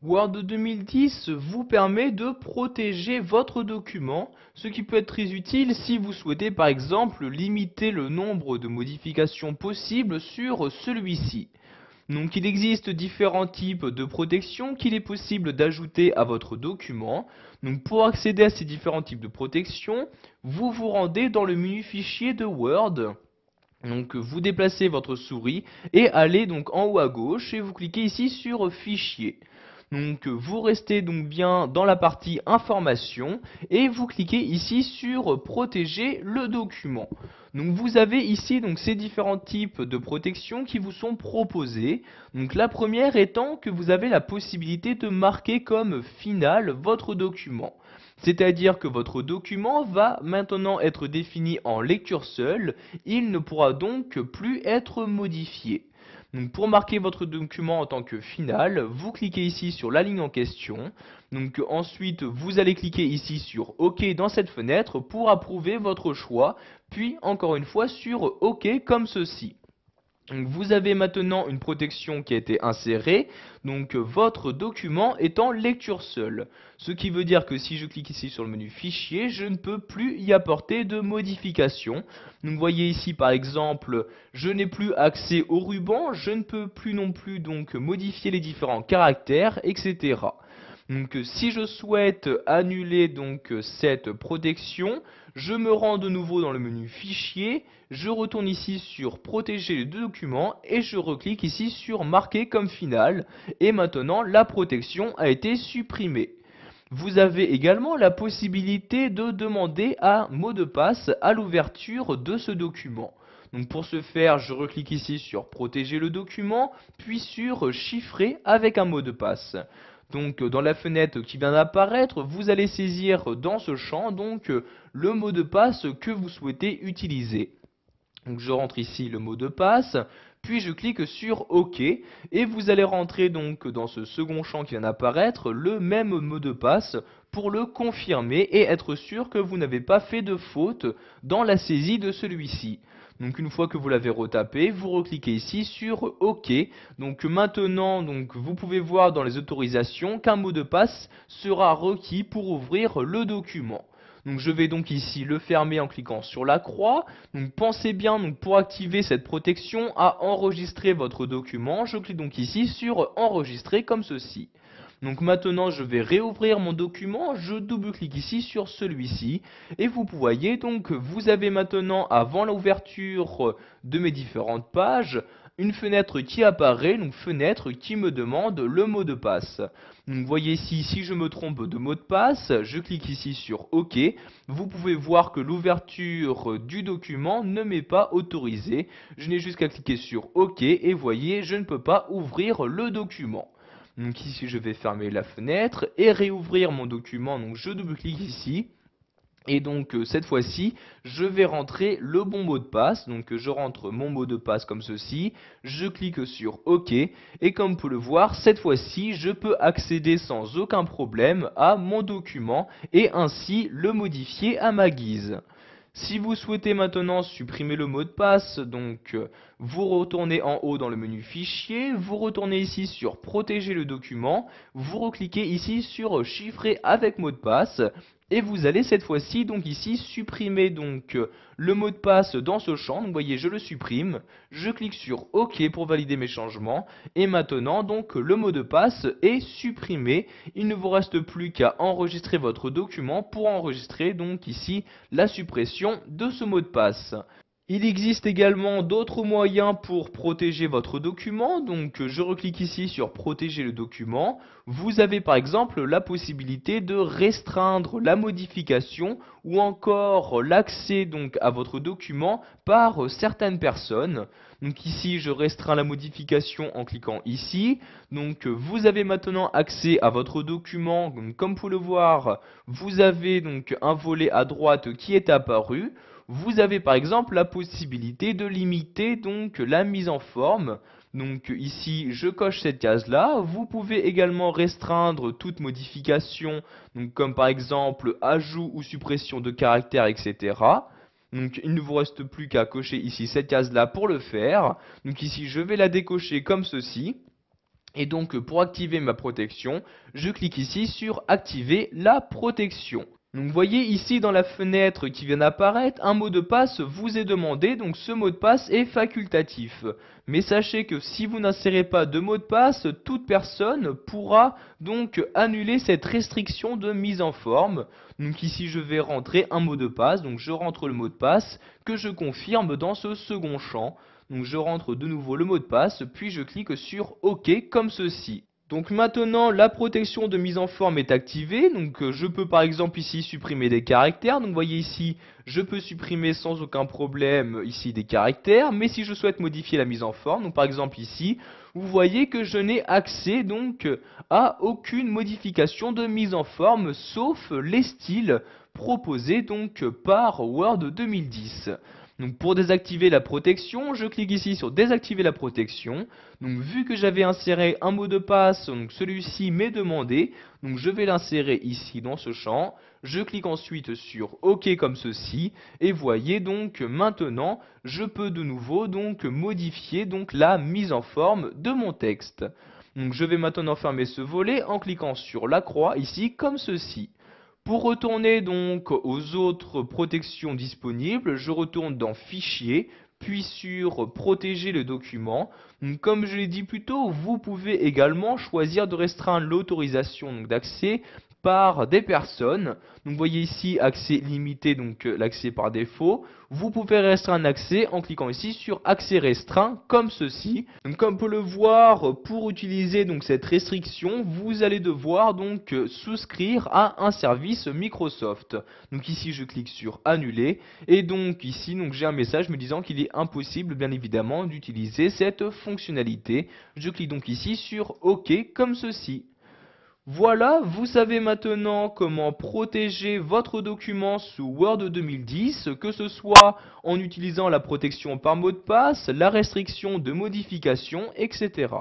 Word 2010 vous permet de protéger votre document, ce qui peut être très utile si vous souhaitez par exemple limiter le nombre de modifications possibles sur celui-ci. Donc il existe différents types de protection qu'il est possible d'ajouter à votre document. Donc pour accéder à ces différents types de protection, vous vous rendez dans le menu fichier de Word. Donc vous déplacez votre souris et allez donc en haut à gauche et vous cliquez ici sur Fichier. Donc vous restez donc bien dans la partie Information et vous cliquez ici sur Protéger le document. Donc vous avez ici donc ces différents types de protection qui vous sont proposés. Donc la première étant que vous avez la possibilité de marquer comme final votre document. C'est-à-dire que votre document va maintenant être défini en lecture seule, il ne pourra donc plus être modifié. Donc pour marquer votre document en tant que final, vous cliquez ici sur la ligne en question. Donc ensuite, vous allez cliquer ici sur OK dans cette fenêtre pour approuver votre choix, puis encore une fois sur OK comme ceci. Donc vous avez maintenant une protection qui a été insérée, donc votre document est en lecture seule. Ce qui veut dire que si je clique ici sur le menu fichier, je ne peux plus y apporter de modifications. Donc vous voyez ici par exemple, je n'ai plus accès au ruban, je ne peux plus non plus donc modifier les différents caractères, etc. Donc si je souhaite annuler donc cette protection, je me rends de nouveau dans le menu fichier, je retourne ici sur protéger le document et je reclique ici sur marquer comme final et maintenant la protection a été supprimée. Vous avez également la possibilité de demander un mot de passe à l'ouverture de ce document. Donc pour ce faire, je reclique ici sur protéger le document, puis sur chiffrer avec un mot de passe. Donc dans la fenêtre qui vient d'apparaître, vous allez saisir dans ce champ donc le mot de passe que vous souhaitez utiliser. Donc je rentre ici le mot de passe, puis je clique sur OK et vous allez rentrer donc dans ce second champ qui vient d'apparaître le même mot de passe pour le confirmer et être sûr que vous n'avez pas fait de faute dans la saisie de celui-ci. Donc une fois que vous l'avez retapé, vous recliquez ici sur OK. Donc maintenant, vous pouvez voir dans les autorisations qu'un mot de passe sera requis pour ouvrir le document. Donc je vais donc ici le fermer en cliquant sur la croix. Donc pensez bien donc pour activer cette protection à enregistrer votre document. Je clique donc ici sur enregistrer comme ceci. Donc maintenant je vais réouvrir mon document, je double-clique ici sur celui-ci et vous voyez donc vous avez maintenant avant l'ouverture de mes différentes pages une fenêtre qui apparaît, donc fenêtre qui me demande le mot de passe. Donc vous voyez ici, si je me trompe de mot de passe, je clique ici sur OK. Vous pouvez voir que l'ouverture du document ne m'est pas autorisée. Je n'ai juste qu'à cliquer sur OK et voyez, je ne peux pas ouvrir le document. Donc ici, je vais fermer la fenêtre et réouvrir mon document. Donc je double-clique ici. Et donc cette fois-ci, je vais rentrer le bon mot de passe. Donc je rentre mon mot de passe comme ceci. Je clique sur OK. Et comme vous pouvez le voir, cette fois-ci, je peux accéder sans aucun problème à mon document et ainsi le modifier à ma guise. Si vous souhaitez maintenant supprimer le mot de passe, vous retournez en haut dans le menu fichier, vous retournez ici sur protéger le document, vous recliquez ici sur chiffrer avec mot de passe et vous allez cette fois-ci donc ici supprimer le mot de passe dans ce champ. Donc vous voyez, je le supprime, je clique sur OK pour valider mes changements et maintenant donc le mot de passe est supprimé. Il ne vous reste plus qu'à enregistrer votre document pour enregistrer donc ici la suppression de ce mot de passe. Il existe également d'autres moyens pour protéger votre document, donc je reclique ici sur protéger le document. Vous avez par exemple la possibilité de restreindre la modification ou encore l'accès donc à votre document par certaines personnes. Donc ici je restreins la modification en cliquant ici. Donc vous avez maintenant accès à votre document, comme vous pouvez le voir, vous avez donc un volet à droite qui est apparu. Vous avez par exemple la possibilité de limiter donc la mise en forme. Donc ici je coche cette case là. Vous pouvez également restreindre toute modification, donc comme par exemple ajout ou suppression de caractères, etc. Donc il ne vous reste plus qu'à cocher ici cette case là pour le faire. Donc ici je vais la décocher comme ceci. Et donc pour activer ma protection, je clique ici sur activer la protection. Donc vous voyez ici dans la fenêtre qui vient d'apparaître, un mot de passe vous est demandé, donc ce mot de passe est facultatif. Mais sachez que si vous n'insérez pas de mot de passe, toute personne pourra donc annuler cette restriction de mise en forme. Donc ici je vais rentrer un mot de passe, donc je rentre le mot de passe que je confirme dans ce second champ. Donc je rentre de nouveau le mot de passe, puis je clique sur OK comme ceci. Donc maintenant la protection de mise en forme est activée, donc je peux par exemple ici supprimer des caractères, donc vous voyez ici je peux supprimer sans aucun problème ici des caractères, mais si je souhaite modifier la mise en forme, donc par exemple ici, vous voyez que je n'ai accès donc à aucune modification de mise en forme sauf les styles proposés donc par Word 2010. Donc pour désactiver la protection, je clique ici sur désactiver la protection. Donc vu que j'avais inséré un mot de passe, donc celui-ci m'est demandé, donc je vais l'insérer ici dans ce champ. Je clique ensuite sur OK comme ceci et voyez donc maintenant je peux de nouveau donc modifier donc la mise en forme de mon texte. Donc je vais maintenant fermer ce volet en cliquant sur la croix ici comme ceci. Pour retourner donc aux autres protections disponibles, je retourne dans Fichier, puis sur Protéger le document. Comme je l'ai dit plus tôt, vous pouvez également choisir de restreindre l'autorisation d'accès par des personnes. Donc vous voyez ici accès limité, donc l'accès par défaut. Vous pouvez restreindre l'accès en cliquant ici sur accès restreint comme ceci. Donc comme on peut le voir, pour utiliser donc cette restriction, vous allez devoir donc souscrire à un service Microsoft. Donc ici je clique sur annuler et donc ici donc j'ai un message me disant qu'il est impossible bien évidemment d'utiliser cette fonctionnalité. Je clique donc ici sur OK comme ceci. Voilà, vous savez maintenant comment protéger votre document sous Word 2010, que ce soit en utilisant la protection par mot de passe, la restriction de modification, etc.